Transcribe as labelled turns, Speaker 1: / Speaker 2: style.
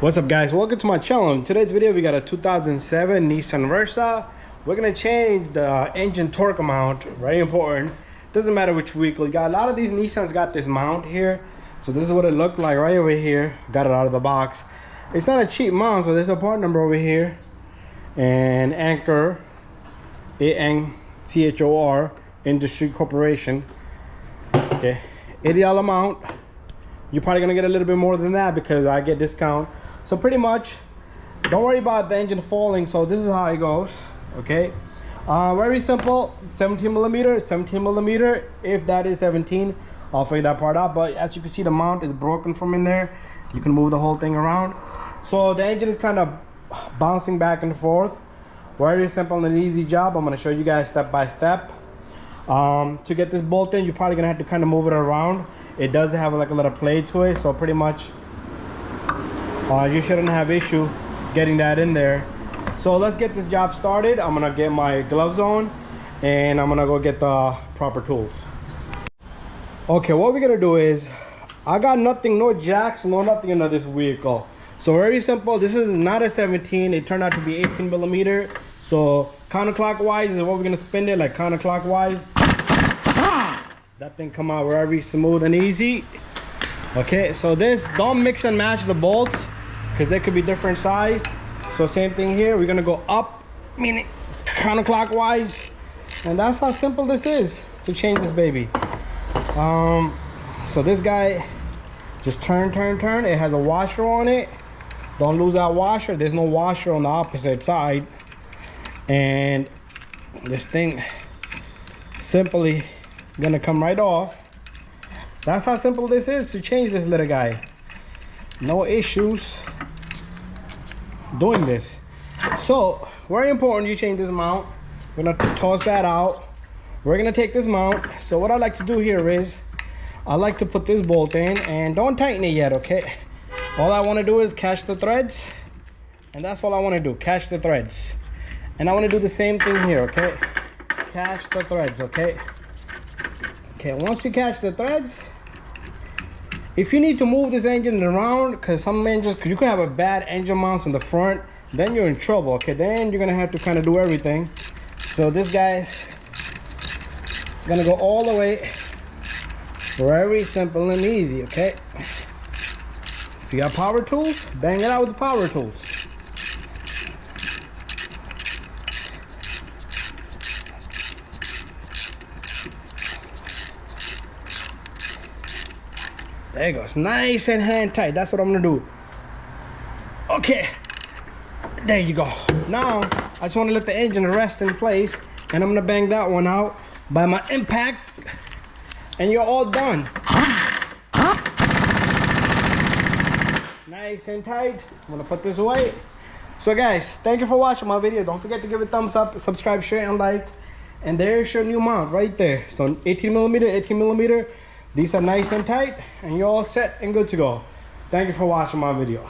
Speaker 1: What's up, guys? Welcome to my channel. In today's video we got a 2007 Nissan Versa. We're gonna change the engine torque mount. Very important. Doesn't matter which vehicle you got. A lot of these Nissans got this mount here, so this is what it looked like right over here. Got it out of the box. It's not a cheap mount, so there's a part number over here and Anchor ANCHOR Industry Corporation. Okay, $80 mount. You're probably gonna get a little bit more than that because I get discount. So pretty much, don't worry about the engine falling. So this is how it goes. Okay, very simple. 17 millimeter. If that is 17, I'll figure that part out. But as you can see, the mount is broken from in there. You can move the whole thing around. So the engine is kind of bouncing back and forth. Very simple and an easy job. I'm going to show you guys step by step. To get this bolt in, you're probably gonna have to kind of move it around. It does have like a little play to it, so pretty much you shouldn't have issue getting that in there. So let's get this job started. I'm gonna get my gloves on and I'm gonna go get the proper tools. Okay, what we're gonna do is, I got nothing, no jacks, no nothing in this vehicle. So very simple. This is not a 17. It turned out to be 18 millimeter. So counterclockwise is what we're gonna spin it, like counterclockwise. That thing come out very smooth and easy. Okay, so this, don't mix and match the bolts because they could be different size. So same thing here, we're gonna go up, meaning counterclockwise, and that's how simple this is to change this baby. So this guy, just turn. It has a washer on it. Don't lose that washer. There's no washer on the opposite side. And this thing simply gonna come right off. That's how simple this is to change this little guy. No issues doing this. So very important you change this mount. We're gonna toss that out. We're gonna take this mount. So what I like to do here is I like to put this bolt in, and don't tighten it yet. Okay, all I want to do is catch the threads, and that's all I want to do, catch the threads. And I want to do the same thing here. Okay, catch the threads. Okay, once you catch the threads, if you need to move this engine around, because some engines, you could have a bad engine mount in the front, then you're in trouble. Okay, then you're gonna have to kind of do everything. So this guy's gonna go all the way. Very simple and easy. Okay, if you got power tools, bang it out with the power tools. There it goes, nice and hand tight. That's what I'm gonna do. Okay, there you go. Now I just want to let the engine rest in place, and I'm gonna bang that one out by my impact, and you're all done. Nice and tight. I'm gonna put this away. So guys, thank you for watching my video. Don't forget to give it a thumbs up, subscribe, share, and like. And there's your new mount right there. So 18 millimeter. These are nice and tight, and you're all set and good to go. Thank you for watching my video.